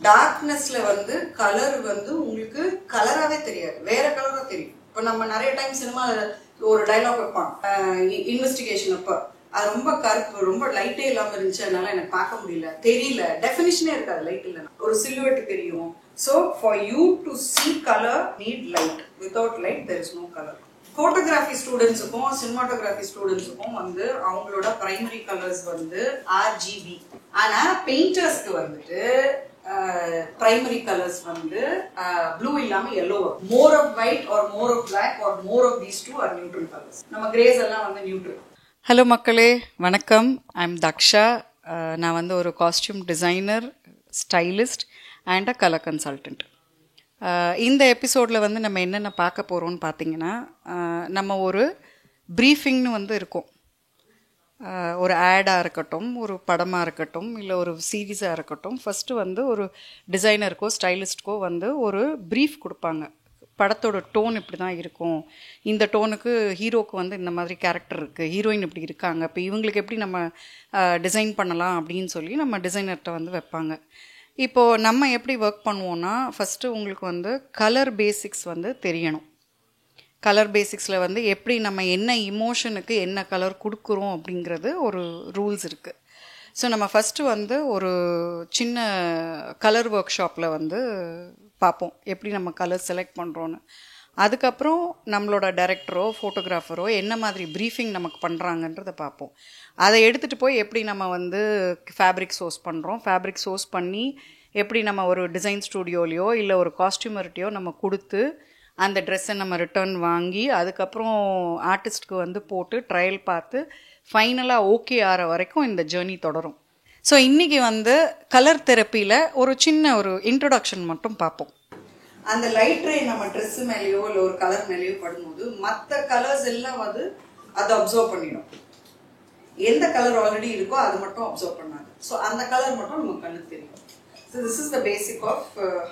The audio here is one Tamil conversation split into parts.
டார்க்னஸ்ல வந்து கலர் வந்து உங்களுக்கு கலராகவே தெரியாது, வேற கலராக தெரியும். இப்போ நம்ம நிறைய டைம் சினிமா ஒரு டைலாக் வைப்பான் இன்வெஸ்டிகேஷன் அப்போ, அது ரொம்ப கருப்பு, ரொம்ப லைட்டே இல்லாமல் இருந்துச்சு, அதனால எனக்கு பார்க்க முடியல, தெரியல, டெஃபினிஷனே இருக்காது லைட் இல்லைன்னா, ஒரு சில்லுவேட் தெரியும். So for you to see colour need light, without light there is no colour. Photography ஸ்டூடெண்ட்ஸுக்கும் சினிமாட்டோகிராஃபி ஸ்டூடெண்ட்ஸுக்கும் வந்து அவங்களோட பிரைமரி கலர்ஸ் வந்து RGB. ஆனால் பெயிண்டர்ஸ்க்கு வந்துட்டு primary colors வந்து blue இல்லாம yellow. More of white or more of black or more of these two are neutral colors. நம்ம grays எல்லாம் வந்து neutral. ஹலோ மக்களே, வணக்கம். ஐம் தக்ஷா. நான் வந்து ஒரு costume designer, stylist and a colour consultant. இந்த எபிசோடில் வந்து நம்ம என்னென்ன பார்க்க போகிறோம்னு பார்த்தீங்கன்னா, நம்ம ஒரு ப்ரீஃபிங்னு வந்து இருக்கும். ஒரு ஆடாக இருக்கட்டும், ஒரு படமாக இருக்கட்டும், இல்லை ஒரு சீரீஸாக இருக்கட்டும், ஃபஸ்ட்டு வந்து ஒரு டிசைனருக்கோ ஸ்டைலிஸ்ட்க்கோ வந்து ஒரு ப்ரீஃப் கொடுப்பாங்க. படத்தோட டோன் இப்படி தான் இருக்கும், இந்த டோனுக்கு ஹீரோக்கு வந்து இந்த மாதிரி கேரக்டர் இருக்குது, ஹீரோயின் இப்படி இருக்காங்க, இப்போ இவங்களுக்கு எப்படி நம்ம டிசைன் பண்ணலாம் அப்படின்னு சொல்லி நம்ம டிசைனர்கிட்ட வந்து வைப்பாங்க. இப்போது நம்ம எப்படி ஒர்க் பண்ணுவோன்னா, ஃபஸ்ட்டு உங்களுக்கு வந்து கலர் பேசிக்ஸ் வந்து தெரியணும். கலர் பேசிக்ஸில் வந்து எப்படி நம்ம என்ன இமோஷனுக்கு என்ன கலர் கொடுக்குறோம் அப்படிங்கிறது ஒரு ரூல்ஸ் இருக்குது. ஸோ நம்ம ஃபஸ்ட்டு வந்து ஒரு சின்ன கலர் ஒர்க் ஷாப்பில் வந்து பார்ப்போம் எப்படி நம்ம கலர் செலக்ட் பண்ணுறோன்னு. அதுக்கப்புறம் நம்மளோட டைரக்டரோ ஃபோட்டோகிராஃபரோ என்ன மாதிரி ப்ரீஃபிங் நமக்கு பண்ணுறாங்கன்றதை பார்ப்போம். அதை எடுத்துகிட்டு போய் எப்படி நம்ம வந்து ஃபேப்ரிக் சோர்ஸ் பண்ணுறோம், ஃபேப்ரிக் சோர்ஸ் பண்ணி எப்படி நம்ம ஒரு டிசைன் ஸ்டூடியோலையோ இல்லை ஒரு காஸ்டியூமர்கிட்டையோ நம்ம கொடுத்து அந்த ட்ரெஸ்ஸை நம்ம ரிட்டர்ன் வாங்கி அதுக்கப்புறம் ஆர்டிஸ்ட்க்கு வந்து போட்டு ட்ரையல் பார்த்து ஃபைனலாக ஓகே ஆகிற வரைக்கும் இந்த ஜேர்னி தொடரும். ஸோ இன்றைக்கி வந்து கலர் தெரப்பியில் ஒரு சின்ன ஒரு இன்ட்ரொடக்ஷன் மட்டும் பார்ப்போம். அந்த லைட் ரே நம்ம ட்ரெஸ்ஸு மேலேயோ இல்லை ஒரு கலர் மேலேயோ படும்போது மற்ற கலர்ஸ் எல்லாம் வந்து அதை அப்சர்வ் பண்ணிடும். எந்த கலர் ஆல்ரெடி இருக்கோ அது மட்டும் அப்சர்வ் பண்ணாது. ஸோ அந்த கலர் மட்டும் நமக்கு கண்ணுக்கு தெரியும். So this is the basic of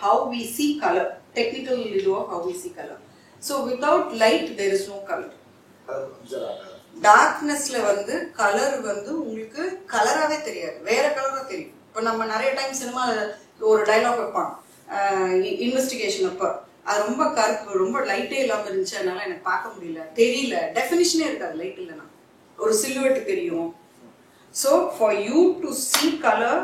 how we see color, technical view of how we see color. So without light there is no color. டார்க்னஸ்ல வந்து கலர் வந்து உங்களுக்கு கலராகவே தெரியாது, வேற கலராக தெரியும். இப்போ நம்ம நிறைய டைம் சினிமா ஒரு டைலாக் வைப்பான் இன்வெஸ்டிகேஷன் அப்போ, அது ரொம்ப கருப்பு, ரொம்ப லைட்டே இல்லாமல் இருந்துச்சு, அதனால எனக்கு பார்க்க முடியல, தெரியல, டெஃபினிஷனே இருக்காது லைட் இல்லைன்னா, ஒரு சில்லுவேட் தெரியும். So for you to see color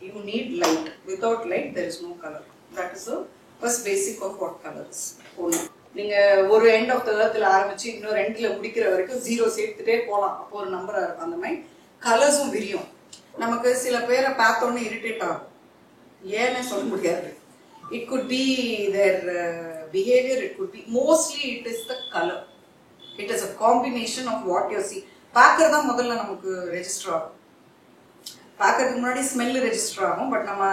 you need light. Without light there is no color. That is the first basic of what color is. ஒன்று, நீங்கள் ஒரு எண்ட் ஆஃப் த எர்த்தில் ஆரம்பித்து இன்னொரு எண்டில் முடிக்கிற வரைக்கும் 0 சேர்த்துட்டே போகலாம், அப்போ ஒரு நம்பராக இருக்கும். அந்த மாதிரி கலர்ஸும் விரியும். நமக்கு சில பேரை பார்த்தோன்னே இரிட்டேட் ஆகும், ஏன்னு சொல்ல முடியாது. It could be there behaviour, it could be mostly it is the colour. It is a combination of what you see. பார்க்கறது தான் முதல்ல நமக்கு ரெஜிஸ்டர் ஆகும். பார்க்கறதுக்கு முன்னாடி ஸ்மெல் ரெஜிஸ்டர் ஆகும், பட் நம்ம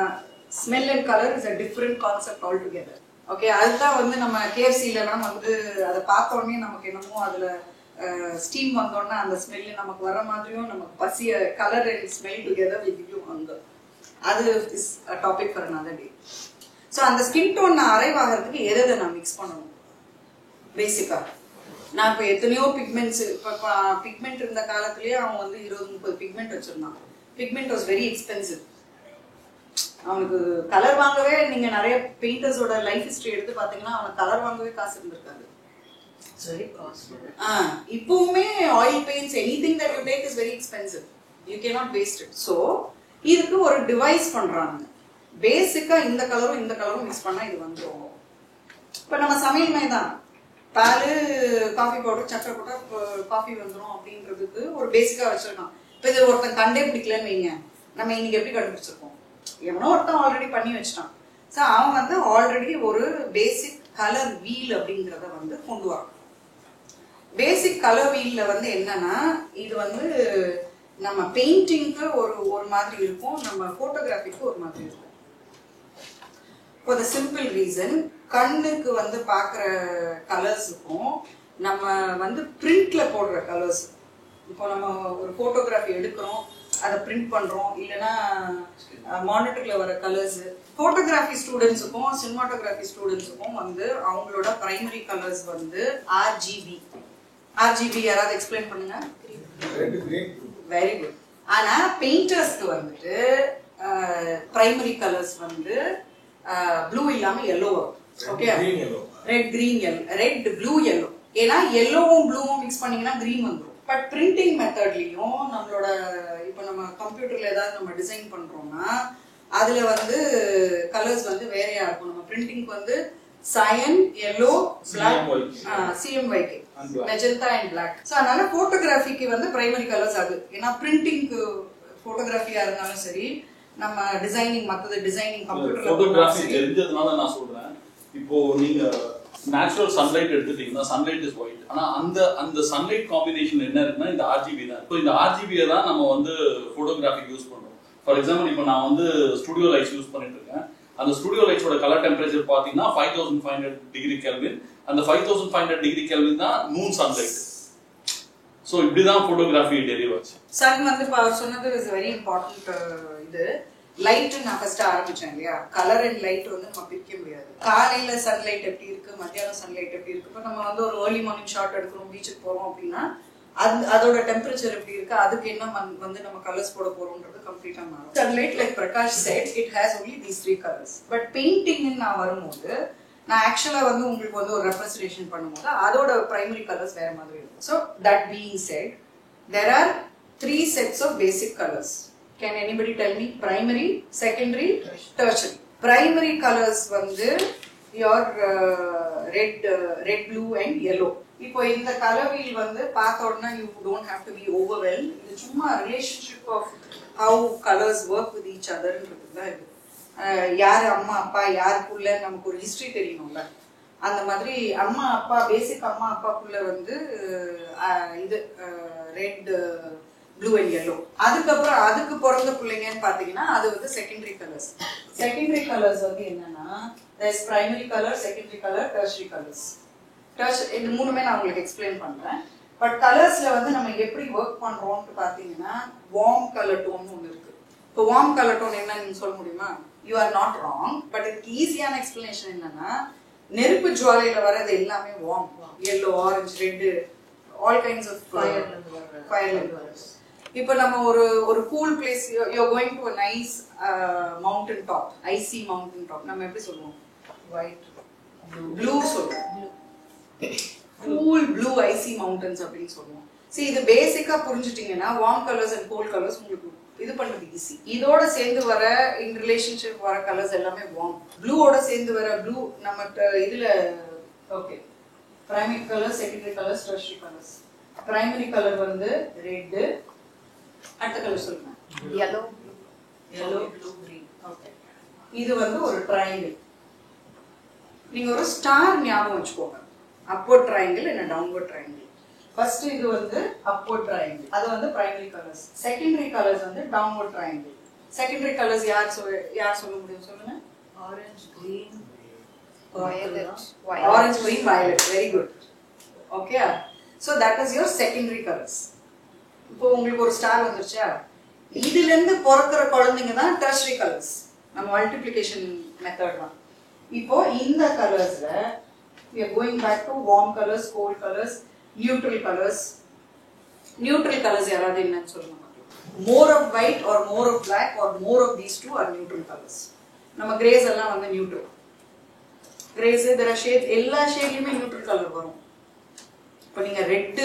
smell and colour is a different concept altogether. Okay, அதுதான் வந்து நம்ம கேஎஃப்சிலலாம் வந்து அதை பார்த்தோன்னே நமக்கு என்னமோ அதில் ஸ்டீம் வந்தோடனே அந்த ஸ்மெல்லு நமக்கு வர மாதிரியும் நமக்கு பசிய கலர் அண்ட் ஸ்மெல் டுகெதர் விதிக்கும் வந்து அது is a topic for another day. So அந்த ஸ்கின் டோன் நான் அரைவ் ஆகிறதுக்கு எதை நான் மிக்ஸ் பண்ணணும் பேசிக்காக. நான் இப்போ எத்தனையோ பிக்மெண்ட்ஸ், இப்போ பிக்மெண்ட் இருந்த காலத்துலேயே அவன் வந்து 20-30 பிக்மெண்ட் வச்சுருந்தான். Pigment was very expensive. அவனுக்கு கலர் வாங்கவே, நீங்கள் நிறைய பெயிண்டர்ஸோட லைஃப் ஹிஸ்ட்ரி எடுத்து பார்த்தீங்கன்னா அவனுக்கு கலர் வாங்கவே காசு இருந்திருக்காது. இப்பவுமே oil paints anything that you take is very expensive. You cannot waste it. So இதுக்கு ஒரு டிவைஸ் பண்ணுறாங்க. பேசிக்காக இந்த கலரும் இந்த கலரும் மிக்ஸ் பண்ணால் இது வந்துடும். இப்போ நம்ம சமையல்மே தான், பால், காஃபி பவுடர், சக்கரை போட்டால் காஃபி வந்துடும் அப்படின்றதுக்கு ஒரு பேசிக்காக வச்சுருக்கான். இப்போ இது ஒருத்தன் கண்டே பிடிக்கலன்னு வைங்க, நம்ம இன்னைக்கு எப்படி கண்டுபிடிச்சிருக்கோம்? எவனோ ஒருத்தன் ஆல்ரெடி பண்ணி வச்சுட்டான். ஸோ அவன் வந்து ஆல்ரெடி ஒரு பேசிக் கலர் வீல் அப்படிங்கிறத வந்து கொண்டு வரான். பேசிக் கலர் வீலில் வந்து என்னன்னா, இது வந்து நம்ம பெயிண்டிங்க்கு ஒரு மாதிரி இருக்கும், நம்ம ஃபோட்டோகிராஃபிக்கு ஒரு மாதிரி இருக்கும். ஃபார் த சிம்பிள் ரீசன், கண்ணுக்கு வந்து பார்க்குற கலர்ஸுக்கும் நம்ம வந்து பிரிண்ட்ல போடுற கலர்ஸ், இப்போ நம்ம ஒரு ஃபோட்டோகிராஃபி எடுக்கிறோம், அதை பிரிண்ட் பண்ணுறோம், இல்லைன்னா மானிட்டரில் வர கலர்ஸு. ஃபோட்டோகிராஃபி ஸ்டூடெண்ட்ஸுக்கும் சினிமாட்டோகிராஃபி ஸ்டூடெண்ட்ஸுக்கும் வந்து அவங்களோட பிரைமரி கலர்ஸ் வந்து RGB. RGB யாராவது எக்ஸ்பிளைன் பண்ணுங்க. Very good. ஆனால் பெயிண்டர்ஸ்க்கு வந்துட்டு பிரைமரி கலர்ஸ் வந்து ப்ளூ இல்லாம எல்லோ வரும். Okay, red green yellow, red blue yellow. ஏன்னா எல்லோவும் ப்ளூவும் மிக்ஸ் பண்ணீங்கன்னா கிரீன் வந்துடும். பட் பிரிண்டிங் மெத்தட்லயும் நம்மளோட இப்போ நம்ம கம்ப்யூட்டர்ல ஏதாவது நம்ம டிசைன் பண்றோம்னா அதுல வந்து கலர்ஸ் வந்து வேறையா இருக்கும். நம்ம பிரிண்டிங்க்கு வந்து cyan, yellow, black, CMYK, magenta and black. So அதனால போட்டோகிராஃபிக்கு வந்து பிரைமரி கலர்ஸ் அது. ஏன்னா பிரிண்டிங்க்கு போட்டோகிராஃபியா இருந்தாலும் சரி, நம்ம டிசைனிங் மற்றது டிசைனிங் கம்ப்யூட்டர்ல போட்டோகிராஃபி தெரிஞ்சதுனால நான் சொல்றேன். இப்போ நீங்க நேச்சுரல் சன்லைட் எடுத்துட்டீங்கன்னா சன்லைட் இஸ் ஒயிட். ஆனா அந்த சன்லைட் காம்பினேஷன் என்ன இருக்குன்னா இந்த RGB தான். இப்போ இந்த RGB தான் நம்ம வந்து போட்டோகிராஃபிக்கு யூஸ் பண்றோம். ஃபார் எக்ஸாம்பிள் இப்போ நான் வந்து ஸ்டுடியோ லைட்ஸ் யூஸ் பண்ணிட்டு இருக்கேன். அந்த ஸ்டுடியோ லைட்ஸோட கலர் டெம்பரேச்சர் பாத்தீங்கன்னா 5500 டிகிரி கெல்வின். அந்த 5500 டிகிரி கெல்வின் தான் மூன் சன்லைட். சோ இப்படிதான் போட்டோகிராஃபி டெரிவ் ஆச்சு. சன் வந்து அவர் சொன்னது இஸ் வெரி இம்பார்ட்டன்ட். இது லைட் நான் ஃபர்ஸ்ட் ஆரம்பிச்சேன் இல்லையா, கலர் அண்ட் லைட் வந்து நம்ம பிரிக்க முடியாது. காலையில சன்லைட் எப்படி இருக்கு, மத்தியானம் சன்லைட் எப்படி இருக்கு. இப்போ நம்ம வந்து ஒரு ஏர்லி மார்னிங் ஷாட் எடுக்கிறோம், பீச்சுக்கு போறோம் அப்படின்னா அதோட டெம்பரேச்சர் எப்படி இருக்கு, அதுக்கு என்ன வந்து நம்ம கலர்ஸ் போட போறோம்ன்றது கம்ப்ளீட்டா மாறும். Sunlight like Prakash set it has only these 3 colours. But painting நான் வரும்போது நான் ஆக்சுவலா வந்து உங்களுக்கு வந்து ஒரு ரெப்ரசன்டேஷன் பண்ணும்போது அதோட பிரைமரி கலர்ஸ் வேற மாதிரி இருக்கும். So that being set there are 3 sets of basic colors. Can anybody tell me primary, secondary, tertiary? Primary colors வந்து your red, blue and yellow. இப்போ இந்த கலர் வீல் வந்து பார்த்த உடனே you don't have to be overwhelmed. இது சும்மா relationship of how colors work with each other தான் இது. யார் அம்மா அப்பா யாருக்குள்ள நமக்கு ஒரு ஹிஸ்டரி தெரியணும்ல, அந்த மாதிரி அம்மா அப்பா பேசிக் அம்மா அப்பாக்குள்ள வந்து இது ரெட் ப்ளூ அண்ட் எல்லோ. அதுக்கப்புறம் அதுக்கு பிறந்த பிள்ளைங்கன்னு பாத்தீங்கன்னா அது வந்து செகண்டரி கலர்ஸ். செகண்டரி கலர்ஸ் வந்து என்னன்னா primary colour, secondary colour, tertiary colours. இது மூணுமே நான் உங்களுக்கு எக்ஸ்பிளைன் பண்றேன். பட் கலர்ஸ்ல வந்து நம்ம எப்படி ஒர்க் பண்றோம்னு பாத்தீங்கன்னா வார்ம் கலர் டோன் ஒன்று இருக்கு. இப்போ வார்ம் கலர் டோன் என்ன நீங்க சொல்ல முடியுமா? You are not wrong. But இதுக்கு ஈஸியான எக்ஸ்பிளனேஷன் என்னன்னா நெருப்பு ஜுவாலையில வர்றது எல்லாமே warm. Yellow, orange, red, all kinds of ஃபயர்ல வர்றது. இப்போ நம்ம ஒரு cool place, you are going to a nice mountain top, icy mountain top. நம்ம எப்படி சொல்லுவோம்? ஒயிட், ப்ளூ சொல்லுவோம். கூல் ப்ளூ ஐசி மவுண்டன்ஸ் அப்படின்னு சொல்லுவோம். சரி, இது பேசிக்கா புரிஞ்சுட்டீங்கன்னா warm colours and cold colours உங்களுக்கு இது பண்றது ஈஸி. இதோட சேர்ந்து வர இன் ரிலேஷன்ஷிப் வர கலர்ஸ் எல்லாமே வார்ம். ப்ளூவோட சேர்ந்து வர ப்ளூ நம்ம இதுல okay primary colour, secondary colours, tertiary colours. Primary colour வந்து ரெட். அடுத்த கலர் சொல்லுங்க. yellow, blue, green. ஓகே, இது வந்து ஒரு ட்ரையாங்கிள். நீங்க ஒரு ஸ்டார் ஞாபகம் வச்சுக்கோங்க. upward triangle and a downward triangle. First இது வந்து upward triangle. அது வந்து primary colors. Secondary colors வந்து downward triangle. Secondary colors யார் சொல்ல முடியும் சொல்லுங்க? orange, green, violet. Orange, green, violet. Very good. Okay. So that is your secondary colors. இப்போ உங்களுக்கு ஒரு ஸ்டார் வந்துருச்சா, இதுல இருந்து பிறக்கிற குழந்தைங்க தான் tertiary colors. நம்ம மல்டிப்ளிகேஷன் மெத்தட் தான். இப்போ இந்த கலர்ஸ்ல we are going back to warm colors, cold colors, neutral colors. Neutral colors யாராவது என்னன்னு சொல்லுங்க. More of white or more of black or more of these two are neutral colors. நம்ம grays எல்லாம் வந்து neutral. Grays there are shades, எல்லா ஷேட்லயுமே neutral color வரும். இப்போ நீங்க ரெட்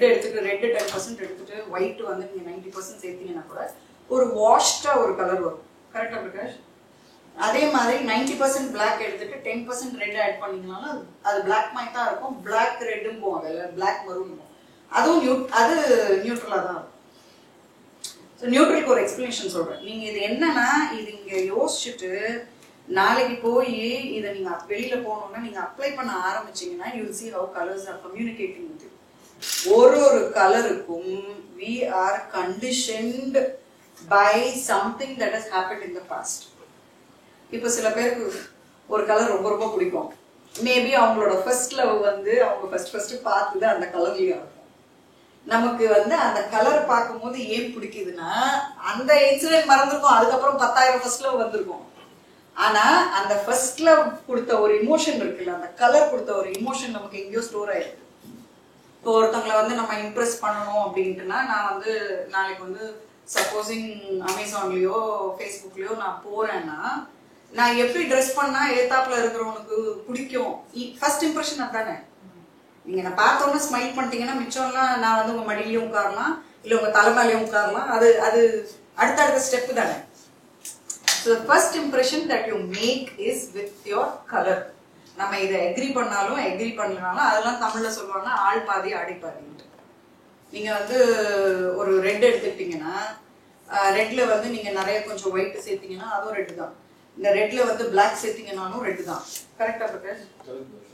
எடுத்துட்டு ரெட் 10% எடுத்துட்டு ஒயிட் வந்து நீங்க 90% சேர்த்தீங்கன்னா கூட ஒரு வாஷ்டா ஒரு கலர் வரும். கரெக்டா பிரகாஷ்? அதே மாதிரி 90% பிளாக் எடுத்துட்டு 10% ரெட் ஆட் பண்ணீங்கனாலும் அது பிளாக் மாதிரி தான் இருக்கும். பிளாக் ரெட்டும் போகும், அதில் பிளாக் மரூன் போகும். அதுவும் அது நியூட்ரலா தான் இருக்கும். ஸோ நியூட்ரலுக்கு ஒரு எக்ஸ்பிளனேஷன் சொல்றேன். நீங்க இது என்னன்னா இது இங்க யோசிச்சுட்டு நாளைக்கு போய் இதை நீங்க வெளியில போனோம்னா நீங்க அப்ளை பண்ண ஆரம்பிச்சீங்கன்னா you will see how colors are communicating with you. ஒரு கலருக்கும் we are conditioned by something that has happened in the past. இப்போ சில பேருக்கு ஒரு கலர் ரொம்ப ரொம்ப பிடிக்கும். மேபி அவங்களோட ஃபர்ஸ்ட் லவ் வந்து அவங்க ஃபர்ஸ்ட் பார்த்தது அந்த கலர்லயும் இருக்கும். நமக்கு வந்து அந்த கலர் பார்க்கும்போது ஏன் பிடிக்குதுன்னா அந்த இன்சிடென்ட் மறந்துருக்கும், அதுக்கப்புறம் 10,000 ஃபர்ஸ்ட் லவ் வந்திருக்கும். ஆனா அந்த ஃபர்ஸ்ட் லவ் கொடுத்த ஒரு இமோஷன் இருக்குல்ல, அந்த கலர் கொடுத்த ஒரு இமோஷன் நமக்கு எங்கேயோ ஸ்டோர் ஆயிருக்கு. இப்போ ஒருத்தவங்களை வந்து நம்ம இம்ப்ரெஸ் பண்ணணும் அப்படின்ட்டுனா நான் வந்து நாளைக்கு வந்து சப்போஸிங் அமேசான்லயோ ஃபேஸ்புக்லயோ நான் போறேன்னா நான் எப்படி ட்ரெஸ் பண்ணா ஏத்தாப்புல இருக்கிறவனுக்கு பிடிக்கும், ஃபர்ஸ்ட் இம்ப்ரெஷன் அதுதானே. நீங்க நான் பார்த்தோன்னே ஸ்மைல் பண்ணிட்டீங்கன்னா மிச்சம்லாம் நான் வந்து உங்க மடியிலையும் உட்காரலாம், இல்லை உங்க தலைமையிலையும் உட்காரலாம். அது அது அடுத்தடுத்த ஸ்டெப் தானே. So first impression that you make is with your colour. நம்ம இதை எக்ரி பண்ணாலும் எக்ரி பண்ணலனாலும் அதெல்லாம் தமிழ்ல சொல்லுவாங்க ஆள் பாதி ஆடி பாதின்ட்டு. நீங்க வந்து ஒரு ரெட் எடுத்துக்கிட்டீங்கன்னா ரெட்ல வந்து நீங்க நிறைய கொஞ்சம் ஒயிட் சேர்த்தீங்கன்னா அதுவும் ரெட் தான். இந்த ரெட்ல வந்து பிளாக் சேர்த்தீங்கன்னாலும் ரெட் தான். கரெக்டா பிரகாஷ்?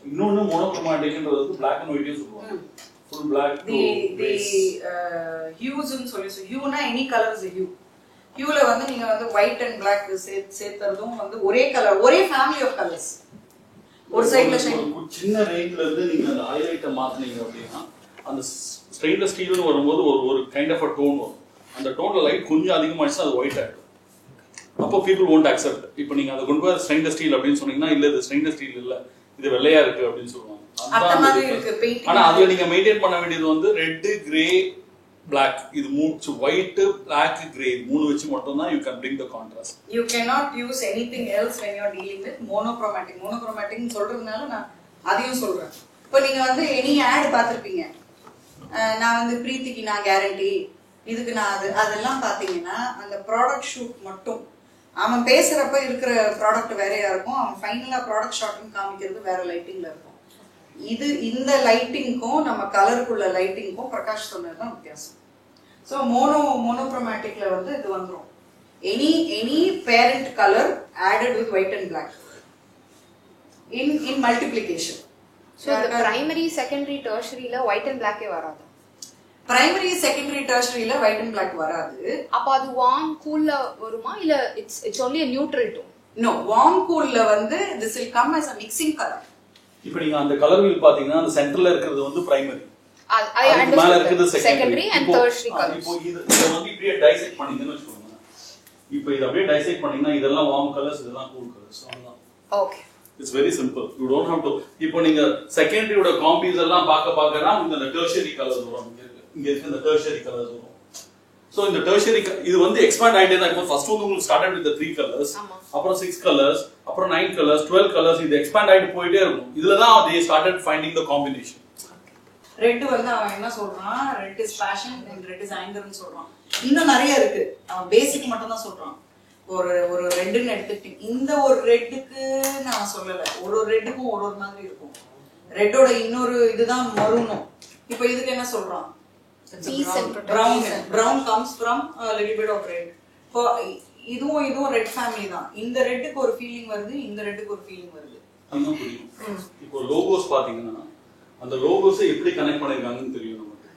இன்னொன்னு மோனோக்ரோமாட்டிக்ன்றது வந்து black and white சொல்லுவாங்க. full black to hues ன்னு சொல்லி ஹியூனா எனி கலர் இஸ் ஹியூ. ஹியூல வந்து நீங்க வந்து ஒயிட் அண்ட் பிளாக் சேர்த்தறதும் வந்து ஒரே கலர், ஒரே ஃபேமிலி ஆஃப் கலர்ஸ். ஒரு சைடுல சின்ன ரேஞ்ச்ல இருந்து நீங்க அந்த ஹைலைட்ட மாத்துனீங்க அப்படின்னா அந்த ஸ்டெயின்லெஸ் ஸ்டீல்னு வரும்போது ஒரு கைண்ட் ஆஃப் a டோன் வரும். அந்த டோன்ல லைட் கொஞ்சம் அதிகமாயிடுச்சு அது ஒயிட் ஆயிடும். அப்போ பீப்புள் won't accept. இப்போ நீங்க அதை கொண்டு போய் ஸ்டெயின்லெஸ் ஸ்டீல் அப்படின்னு சொன்னீங்கன்னா இல்ல இது ஸ்டெயின்லெஸ் ஸ்டீல் இல்ல இது வெள்ளையா இருக்கு அப்படின்னு சொல்லுவாங்க. ஆனா அதுல நீங்க மெயின்டைன் பண்ண வேண்டியது வந்து ரெட், கிரே, பிளாக், இது மூணு ஒயிட், பிளாக், கிரே மூணு வச்சு மட்டும் தான் you can bring the contrast. You cannot use anything else when you are dealing with monochromatic. Monochromatic சொல்றதுனால நான் அதையும் சொல்றேன். இப்போ நீங்க வந்து எனி ஆட் பார்த்திருப்பீங்க. நான் வந்து பிரீத்திக்கு நான் கேரண்டி, இதுக்கு நான் அதெல்லாம் பாத்தீங்கன்னா அந்த ப்ராடக்ட் ஷூட் மட்டும் அவன் பேசுறப்ப இருக்கிற ப்ராடக்ட் வேறையா இருக்கும், அவன் ஃபைனலா ப்ராடக்ட் ஷாட்டிங் காமிக்கிறது வேற லைட்டிங்ல இருக்கும். இது இந்த லைட்டிங்க்கும் நம்ம கலருக்குள்ள லைட்டிங்க்கும் பிரகாஷ் சொன்னதுதான் வித்தியாசம். ஸோ மோனோக்ரோமேட்டிக்ல வந்து இது வந்துடும். Any parent colour added with white and black in multiplication. So primary, secondary, டெர்ஷரியில ஒயிட் அண்ட் பிளாக்கே வராது. பிரைமரி, செகண்டரி, டெர்ஷரியில ஒயிட் அண்ட் பிளாக் வராது. அப்ப அது வார்ம் கூல்ல வருமா இல்ல it's only a neutral tone? No, warm கூல்ல வந்து this will come as a mixing color. இப்போ நீங்க அந்த கலர் வீல் பாத்தீங்கன்னா அந்த சென்டர்ல இருக்கிறது வந்து பிரைமரி, மேல இருக்கிறது செகண்டரி அண்ட் டெர்ஷரி கலர்ஸ். இப்போ இத வந்து இப்படியே டைசெக்ட் பண்ணீங்கன்னு வெச்சுக்கோங்க. இப்போ இத அப்படியே டைசெக்ட் பண்ணீங்கன்னா இதெல்லாம் வார்ம் கலர்ஸ், இதெல்லாம் கூல் கலர்ஸ். அவ்வளவுதான். Okay, it's very simple. You don't have to. இப்போ நீங்க செகண்டரியோட காம்பீஸ் எல்லாம் பார்க்கறா இந்த டெர்ஷரி கலர்ஸ் வரும். இங்க இருக்க இந்த டெர்ஷரி கலர்ஸ் வரும். சோ இந்த டெர்ஷரி இது வந்து எக்ஸ்பாண்ட் ஆயிட்டே தான் இருக்கும். ஃபர்ஸ்ட் வந்து உங்களுக்கு ஸ்டார்டட் வித் 3 கலர்ஸ், அப்புறம் 6 கலர்ஸ், அப்புறம் 9 கலர்ஸ், 12 கலர்ஸ், இது எக்ஸ்பாண்ட் ஆயிட்டு போயிட்டே இருக்கும். இதுல தான் they started finding the combination. Red வந்து அவன் என்ன சொல்றான், red is passion and red is ஆங்கர்னு சொல்றான். இன்னும் நிறைய இருக்கு, அவன் பேசிக் மட்டும் தான் சொல்றான். ஒரு ரெட்னு எடுத்துக்கிட்டீங்க, இந்த ஒரு ரெட்டுக்கு நான் சொல்லல, ஒரு ரெட்டுக்கும் ஒரு மாதிரி இருக்கும். ரெட்டோட இன்னொரு இதுதான் மரூனும். இப்போ இதுக்கு என்ன சொல்றான், brown comes from a little bit of red. இதுவும் ரெட் ஃபேமிலி தான். இந்த ரெட்டுக்கு ஒரு ஃபீலிங் வருது, இந்த ரெட்டுக்கு ஒரு ஃபீலிங் வருது. அதுதான் புரியும். இப்போ லோகோஸ் பாத்தீங்கன்னா அந்த லோகோஸை எப்படி கனெக்ட் பண்ணிருக்காங்கன்னு தெரியும் நமக்கு.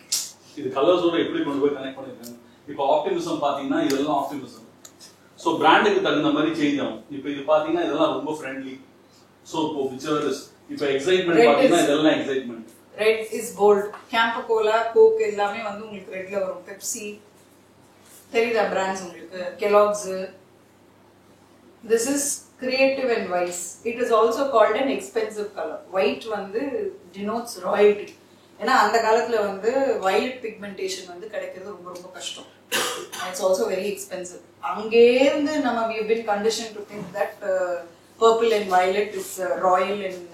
இது கலர்ஸோட எப்படி கொண்டு போய் கனெக்ட் பண்ணிருக்காங்க. இப்போ ஆப்டிமிசம் பாத்தீங்கன்னா இதெல்லாம் ஆப்டிமிசம். சோ பிராண்டுக்கு தகுந்த மாதிரி சேஞ்ச் ஆகும். இப்போ இது பாத்தீங்கன்னா இதெல்லாம் ரொம்ப ஃப்ரெண்ட்லி. சோ இப்போ whichever is இப்போ எக்ஸைட்மென்ட் பாத்தீங்கன்னா இதெல்லாம் excitement. Red is bold. Campa cola, Coke எல்லாமே வந்து உங்களுக்கு ரெட்ல வரும். பெப்சி தெரியுதா பிராண்ட்ஸ் உங்களுக்கு, Kellogg's. This is creative and wise. It is also called an expensive color. White வந்து denotes royalty. ஏன்னா அந்த காலத்துல வந்து violet pigmentation வந்து கிடைக்கிறது ரொம்ப ரொம்ப கஷ்டம். It's also very expensive. அங்கேருந்து நம்ம we have been conditioned to think that purple and violet is royal and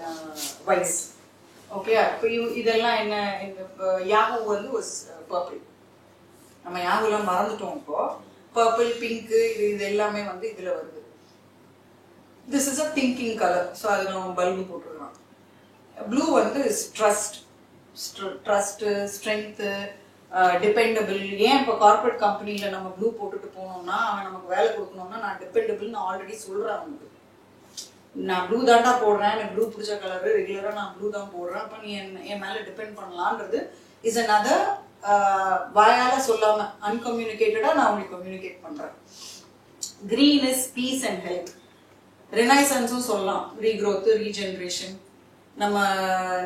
wise. Okay, இப்போ இதெல்லாம் என்ன, இந்த யாஹூ வந்து was purple. நம்ம யாஹூலாம் மறந்துட்டோம். இப்போ பர்பிள், பிங்க் இது எல்லாமே வந்து இதுல வருது. This is a thinking colour. So அது நம்ம பல்பு போட்டுருக்கலாம். ப்ளூ வந்து இஸ் ட்ரஸ்ட், ஸ்ட்ரென்த், டிபெண்டபிள். ஏன் இப்போ கார்பரேட் கம்பெனியில் நம்ம ப்ளூ போட்டுட்டு போனோம்னா அவன் நமக்கு வேலை கொடுக்கணும்னா நான் டிபெண்டபிள்னு ஆல்ரெடி சொல்கிறேன் அவனுக்கு. நான் ப்ளூ தாண்டா போடுறேன், எனக்கு ப்ளூ பிடிச்ச கலரு, ரெகுலராக நான் ப்ளூ தான் போடுறேன், அப்போ நீ என் மேலே டிபெண்ட் பண்ணலான்றது இஸ் another வாயால சொல்லாம அன்கம்யூனிகேட்டடா நான் உங்களுக்கு கம்யூனிகேட் பண்றேன். Green is peace and health. ரெனைசன்ஸும் சொல்லலாம், ரீக்ரோத், ரீஜெனரேஷன். நம்ம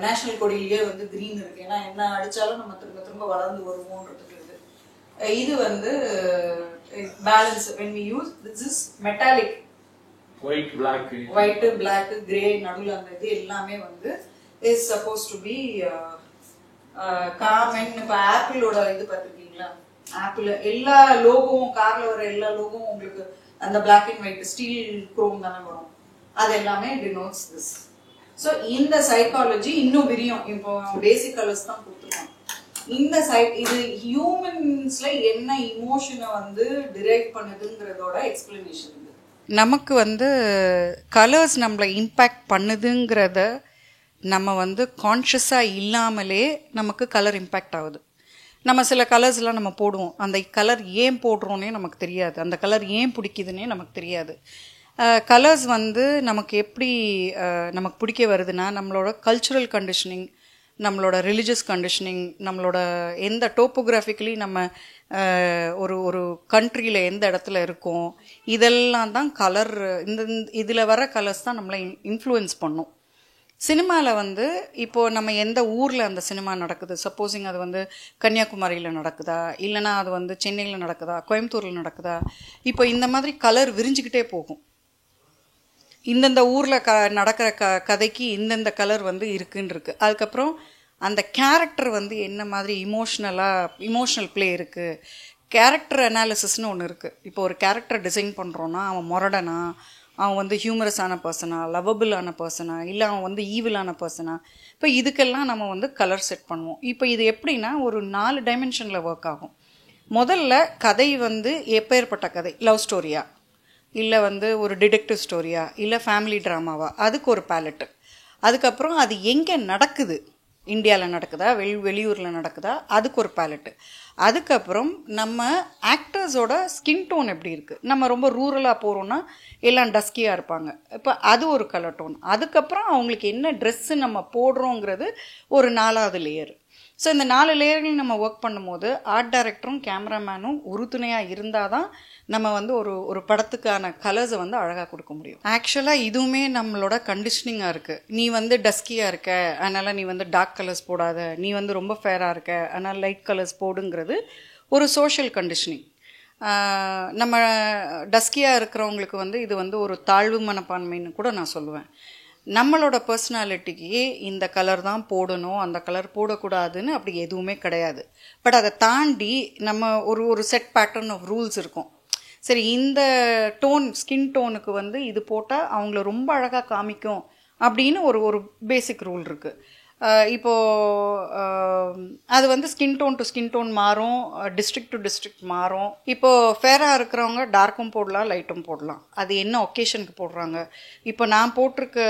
நேஷனல் கொடியிலேயே வந்து கிரீன் இருக்கு. ஏன்னா என்ன அடிச்சாலும் நம்ம திரும்ப திரும்ப வளர்ந்து வருவோன்றதுக்கு இது. இது வந்து balance. when we use this is metallic. White, black, grey நடுவில் அந்த இது எல்லாமே வந்து is supposed to be common. இப்போ ஆப்பிளோட இது பார்த்துருக்கீங்களா, ஆப்பிள் எல்லா லோகோவும், கார்ல வர எல்லா லோகோவும் உங்களுக்கு அந்த black and white steel chrome தானே வரும். அது எல்லாமே டினோட்ஸ் திஸ். ஸோ இந்த சைக்காலஜி இன்னும் விரியும். இப்போ பேசிக் கலர்ஸ் தான் கொடுத்துருக்கோம். இந்த இது ஹியூமன்ஸ்ல என்ன இமோஷனை வந்து டிரைவ் பண்ணுதுங்கிறதோட எக்ஸ்பிளனேஷன். இது நமக்கு வந்து கலர்ஸ் நம்மளை இம்பேக்ட் பண்ணுதுங்கிறத நம்ம வந்து கான்ஷியஸாக இல்லாமலே நமக்கு கலர் இம்பேக்ட் ஆகுது. நம்ம சில கலர்ஸ்லாம் நம்ம போடுவோம், அந்த கலர் ஏன் போடுறோன்னே நமக்கு தெரியாது, அந்த கலர் ஏன் பிடிக்குதுன்னே நமக்கு தெரியாது. கலர்ஸ் வந்து நமக்கு எப்படி நமக்கு பிடிக்க வருதுன்னா நம்மளோட கல்ச்சுரல் கண்டிஷனிங், நம்மளோட ரிலிஜியஸ் கண்டிஷனிங், நம்மளோட எந்த டோப்போகிராஃபிக்கலி நம்ம ஒரு ஒரு கண்ட்ரியில் எந்த இடத்துல இருக்கோம், இதெல்லாம் தான் கலர். இதில் வர கலர்ஸ் தான் நம்மளை இன்ஃப்ளூயன்ஸ் பண்ணும். சினிமாவில் வந்து இப்போது நம்ம எந்த ஊரில் அந்த சினிமா நடக்குது, சப்போஸிங் அது வந்து கன்னியாகுமரியில் நடக்குதா, இல்லைனா அது வந்து சென்னையில் நடக்குதா, கோயம்புத்தூரில் நடக்குதா, இப்போ இந்த மாதிரி கலர் விரிஞ்சிக்கிட்டே போகும். இந்தந்த ஊரில் நடக்கிற கதைக்கு இந்தந்த கலர் வந்து இருக்குன்னு இருக்குது. அதுக்கப்புறம் அந்த கேரக்டர் வந்து என்ன மாதிரி இமோஷ்னல் ப்ளே இருக்குது, கேரக்டர் அனாலிசிஸ்னு ஒன்று இருக்குது. இப்போ ஒரு கேரக்டர் டிசைன் பண்ணுறோன்னா அவன் மொரடனா, அவன் வந்து ஹியூமரஸான பர்சனா, லவபிளான பர்சனா, இல்லை அவன் வந்து ஈவிலான பர்சனா, இப்போ இதுக்கெல்லாம் நம்ம வந்து கலர் செட் பண்ணுவோம். இப்போ இது எப்படின்னா ஒரு 4 டைமென்ஷனில் ஒர்க் ஆகும். முதல்ல கதை வந்து எப்பேற்பட்ட கதை, லவ் ஸ்டோரியா, இல்லை வந்து ஒரு டிடெக்டிவ் ஸ்டோரியா, இல்லை ஃபேமிலி ட்ராமாவா, அதுக்கு ஒரு பேலட்டு. அதுக்கப்புறம் அது எங்கே நடக்குது, இந்தியாவில் நடக்குதா வெளியூரில் நடக்குதா, அதுக்கு ஒரு பேலட்டு. அதுக்கப்புறம் நம்ம ஆக்டர்ஸோட ஸ்கின் டோன் எப்படி இருக்குது, நம்ம ரொம்ப ரூரலாக போகிறோன்னா எல்லாம் டஸ்கியாக இருப்பாங்க, இப்போ அது ஒரு கலர் டோன். அதுக்கப்புறம் அவங்களுக்கு என்ன ட்ரெஸ்ஸு நம்ம போடுறோங்கிறது ஒரு 4வது லேயர். ஸோ இந்த 4 லேயர்களையும் நம்ம ஒர்க் பண்ணும்போது ஆர்ட் டைரக்டரும் கேமராமேனும் உறுதுணையாக இருந்தால் தான் நம்ம வந்து ஒரு படத்துக்கான கலர்ஸை வந்து அழகாக கொடுக்க முடியும். ஆக்சுவலாக இதுவுமே நம்மளோட கண்டிஷனிங்காக இருக்குது. நீ வந்து டஸ்கியாக இருக்க, அதனால் நீ வந்து டார்க் கலர்ஸ் போடாத, நீ வந்து ரொம்ப ஃபேராக இருக்க, அதனால் லைட் கலர்ஸ் போடுங்கிறது ஒரு சோஷியல் கண்டிஷனிங். நம்ம டஸ்கியாக இருக்கிறவங்களுக்கு வந்து இது வந்து ஒரு தாழ்வு மனப்பான்மைன்னு கூட நான் சொல்லுவேன். நம்மளோட பர்சனாலிட்டிக்கு இந்த கலர் தான் போடணும், அந்த கலர் போடக்கூடாதுன்னு அப்படி எதுவுமே கிடையாது. பட் அதை தாண்டி நம்ம ஒரு செட் பேட்டர்ன் ஆஃப் ரூல்ஸ் இருக்கும். சரி, இந்த டோன் ஸ்கின் டோனுக்கு வந்து இது போட்டால் அவங்கள ரொம்ப அழகாக காமிக்கும் அப்படின்னு ஒரு பேசிக் ரூல் இருக்குது. இப்போது அது வந்து skin tone to skin tone மாறும், டிஸ்ட்ரிக்ட் டு டிஸ்ட்ரிக்ட் மாறும். இப்போது ஃபேராக இருக்கிறவங்க டார்க்கும் போடலாம், லைட்டும் போடலாம், அது என்ன ஒகேஷனுக்கு போடுறாங்க. இப்போ நான் போட்டிருக்க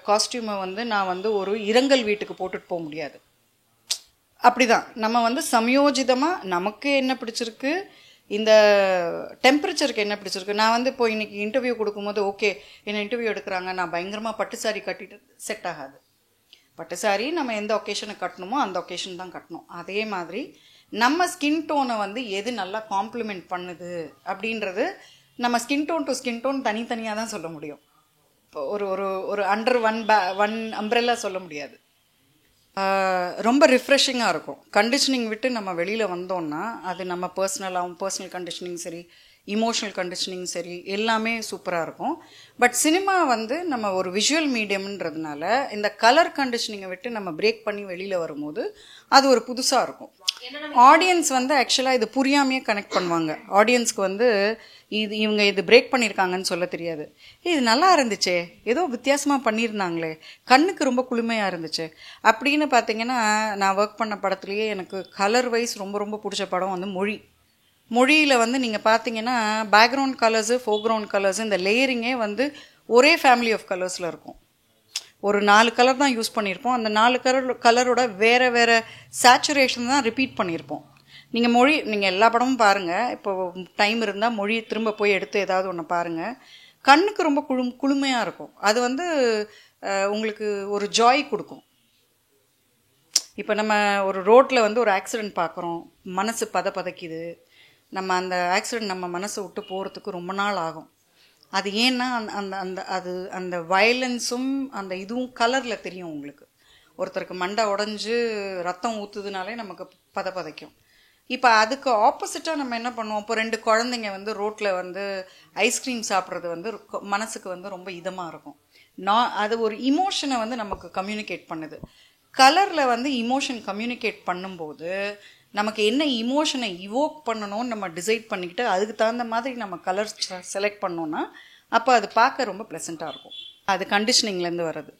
காஸ்டியூமை வந்து நான் வந்து ஒரு இரங்கல் வீட்டுக்கு போட்டுட்டு போக முடியாது. அப்படி தான் நம்ம வந்து சமயோஜிதமாக நமக்கு என்ன பிடிச்சிருக்கு, இந்த டெம்பரேச்சருக்கு என்ன பிடிச்சிருக்கு. நான் வந்து இப்போ இன்றைக்கி இன்டர்வியூ கொடுக்கும்போது ஓகே என்ன இன்டர்வியூ எடுக்கிறாங்க, நான் பயங்கரமாக பட்டு சாரி கட்டிட்டு செட் ஆகாது. பட்டு சாரி நம்ம எந்த ஒகேஷனுக்கு கட்டணுமோ அந்த ஒகேஷன் தான் கட்டணும். அதே மாதிரி நம்ம ஸ்கின் டோனை வந்து எது நல்லா காம்ப்ளிமெண்ட் பண்ணுது அப்படின்றது நம்ம skin tone to skin tone தனித்தனியாக தான் சொல்ல முடியும். இப்போ ஒரு அண்டர் ஒன் அம்ப்ரெல்லா சொல்ல முடியாது. ரொம்ப ரிஃப்ரெஷிங்காக இருக்கும். கண்டிஷனிங் விட்டு நம்ம வெளியில் வந்தோம்னா அது நம்ம பர்சனல் கண்டிஷனிங் சரி, இமோஷனல் கண்டிஷனிங் சரி, எல்லாமே சூப்பராக இருக்கும். பட் சினிமா வந்து நம்ம ஒரு விஷுவல் மீடியம்ன்றதுனால இந்த கலர் கண்டிஷனிங்கை விட்டு நம்ம பிரேக் பண்ணி வெளியில் வரும்போது அது ஒரு புதுசாக இருக்கும். ஆடியன்ஸ் வந்து ஆக்சுவலாக இது புரியாமையே கனெக்ட் பண்ணுவாங்க. ஆடியன்ஸ்க்கு வந்து இவங்க இது பிரேக் பண்ணியிருக்காங்கன்னு சொல்ல தெரியாது. இது நல்லா இருந்துச்சே, ஏதோ வித்தியாசமாக பண்ணியிருந்தாங்களே, கண்ணுக்கு ரொம்ப குளுமையாக இருந்துச்சு அப்படின்னு பார்த்தீங்கன்னா, நான் ஒர்க் பண்ண படத்துலேயே எனக்கு கலர் வைஸ் ரொம்ப ரொம்ப பிடிச்ச படம் வந்து மொழியில் வந்து நீங்கள் பார்த்தீங்கன்னா பேக்ரவுண்ட் கலர்ஸு, ஃபோர்க்ரவுண்ட் கலர்ஸு, இந்த லேயரிங்கே வந்து ஒரே ஃபேமிலி ஆஃப் கலர்ஸில் இருக்கும். ஒரு 4 கலர் தான் யூஸ் பண்ணியிருப்போம். அந்த 4 கலரோட வேறு சேச்சுரேஷன் தான் ரிப்பீட் பண்ணியிருப்போம். நீங்கள் எல்லா படமும் பாருங்கள். இப்போ டைம் இருந்தால் மொழி திரும்ப போய் எடுத்து ஏதாவது ஒன்று பாருங்கள். கண்ணுக்கு ரொம்ப குளுமையாக இருக்கும். அது வந்து உங்களுக்கு ஒரு ஜாய் கொடுக்கும். இப்போ நம்ம ஒரு ரோட்டில் வந்து ஒரு ஆக்சிடெண்ட் பார்க்குறோம், மனசு பதக்குது. நம்ம அந்த ஆக்சிடெண்ட் நம்ம மனசை விட்டு போகிறதுக்கு ரொம்ப நாள் ஆகும். அது ஏன்னா அந்த வயலன்ஸும் அந்த இதுவும் கலரில் தெரியும் உங்களுக்கு. ஒருத்தருக்கு மண்டை உடஞ்சி ரத்தம் ஊற்றுதுனாலே நமக்கு பதைக்கும். இப்போ அதுக்கு ஆப்போசிட்டாக நம்ம என்ன பண்ணுவோம், இப்போ 2 குழந்தைங்க வந்து ரோட்டில் வந்து ஐஸ்கிரீம் சாப்பிட்றது வந்து மனசுக்கு வந்து ரொம்ப இதமாக இருக்கும். அது ஒரு இமோஷனை வந்து நமக்கு கம்யூனிகேட் பண்ணுது. கலரில் வந்து இமோஷன் கம்யூனிகேட் பண்ணும்போது நமக்கு என்ன இமோஷனை இவோக் பண்ணணும்னு நம்ம டிசைட் பண்ணிக்கிட்டு அதுக்கு தகுந்த மாதிரி நம்ம கலர்ஸ் செலக்ட் பண்ணோன்னா அப்போ அது பார்க்க ரொம்ப ப்ளசண்ட்டாக இருக்கும். அது கண்டிஷனிங்லேருந்து வர்றது.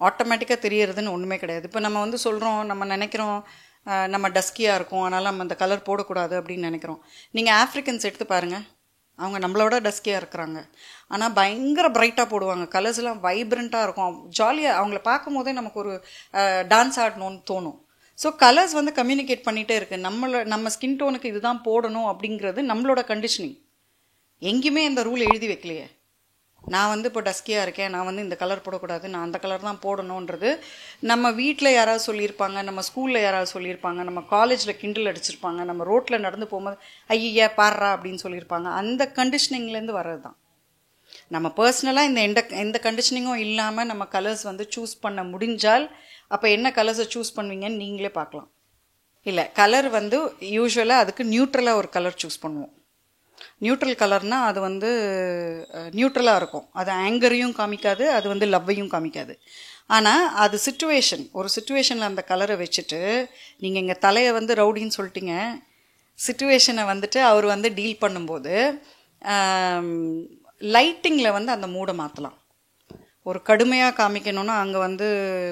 ஆட்டோமேட்டிக்காக தெரியறதுன்னு ஒன்றுமே கிடையாது. இப்போ நம்ம வந்து சொல்கிறோம், நம்ம நினைக்கிறோம் நம்ம டஸ்கியாக இருக்கும், அதனால் நம்ம அந்த கலர் போடக்கூடாது அப்படின்னு நினைக்கிறோம். நீங்கள் ஆஃப்ரிக்கன்ஸ் எடுத்து பாருங்கள், அவங்க நம்மளோட டஸ்கியாக இருக்கிறாங்க, ஆனால் பயங்கர பிரைட்டாக போடுவாங்க. கலர்ஸ்லாம் வைப்ரண்ட்டாக இருக்கும், ஜாலியாக அவங்கள பார்க்கும் போதே நமக்கு ஒரு டான்ஸ் ஆடணும்னு தோணும். ஸோ கலர்ஸ் வந்து கம்யூனிகேட் பண்ணிகிட்டே இருக்குது. நம்ம ஸ்கின் டோனுக்கு இதுதான் போடணும் அப்படிங்கிறது நம்மளோட கண்டிஷனிங். எங்கேயுமே இந்த ரூல் எழுதி வைக்கலையே, நான் வந்து இப்போ டஸ்கியாக இருக்கேன், நான் வந்து இந்த கலர் போடக்கூடாது, நான் அந்த கலர் தான் போடணுன்றது நம்ம வீட்டில் யாராவது சொல்லியிருப்பாங்க, நம்ம ஸ்கூலில் யாராவது சொல்லியிருப்பாங்க, நம்ம காலேஜில் கிண்டல் அடிச்சிருப்பாங்க, நம்ம ரோட்டில் நடந்து போகும்போது ஐயா பாடுறா அப்படின்னு சொல்லியிருப்பாங்க. அந்த கண்டிஷனிங்லேருந்து வர்றது தான். நம்ம பர்சனலாக எந்த கண்டிஷனிங்கும் இல்லாமல் நம்ம கலர்ஸ் வந்து சூஸ் பண்ண முடிஞ்சால் அப்போ என்ன கலர்ஸை சூஸ் பண்ணுவீங்கன்னு நீங்களே பார்க்கலாம். இல்லை, கலர் வந்து யூஸ்வலாக அதுக்கு நியூட்ரலாக ஒரு கலர் சூஸ் பண்ணுவோம். நியூட்ரல் கலர்னால் அது வந்து நியூட்ரலாக இருக்கும், அது ஆங்கரையும் காமிக்காது, அது வந்து லவ்வையும் காமிக்காது. ஆனால் அது ஒரு சுச்சுவேஷனில் அந்த கலரை வச்சுட்டு நீங்கள் இங்கே தலையை வந்து ரவுடின்னு சொல்லிட்டீங்க, சுச்சுவேஷனை வந்துட்டு அவர் வந்து டீல் பண்ணும்போது லைட்டிங்கில் வந்து அந்த மூடை மாற்றலாம். ஒரு கடுமையாக காமிக்கணும்னா அங்கே வந்து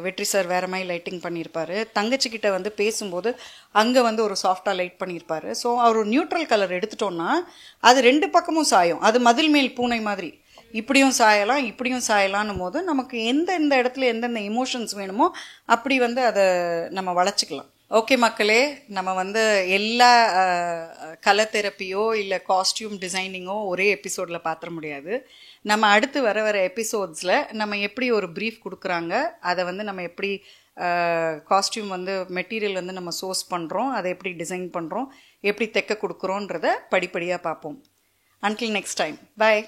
வெற்றி சார் வேறு மாதிரி லைட்டிங் பண்ணியிருப்பார், தங்கச்சிக்கிட்ட வந்து பேசும்போது அங்கே வந்து ஒரு சாஃப்டாக லைட் பண்ணியிருப்பார். ஸோ அவர் ஒரு நியூட்ரல் கலர் எடுத்துட்டோன்னா அது ரெண்டு பக்கமும் சாயும், அது மதில் மேல் பூனை மாதிரி இப்படியும் சாயலாம் இப்படியும் சாயலான்னும் போது நமக்கு எந்த இடத்துல எந்தெந்த எமோஷன்ஸ் வேணுமோ அப்படி வந்து அதை நம்ம வளைச்சிக்கலாம். ஓகே மக்களே, நம்ம வந்து எல்லா கலர் தெரப்பியோ இல்லை காஸ்டியூம் டிசைனிங்கோ ஒரே எபிசோடில் பார்த்துட முடியாது. நம்ம அடுத்து வர எபிசோட்ஸில் நம்ம எப்படி ஒரு ப்ரீஃப் கொடுக்குறாங்க, அதை வந்து நம்ம எப்படி காஸ்டியூம் வந்து மெட்டீரியல் வந்து நம்ம சோர்ஸ் பண்ணுறோம், அதை எப்படி டிசைன் பண்ணுறோம், எப்படி தைக்க கொடுக்குறோன்றதை படிப்படியாக பார்ப்போம். Until next time, bye.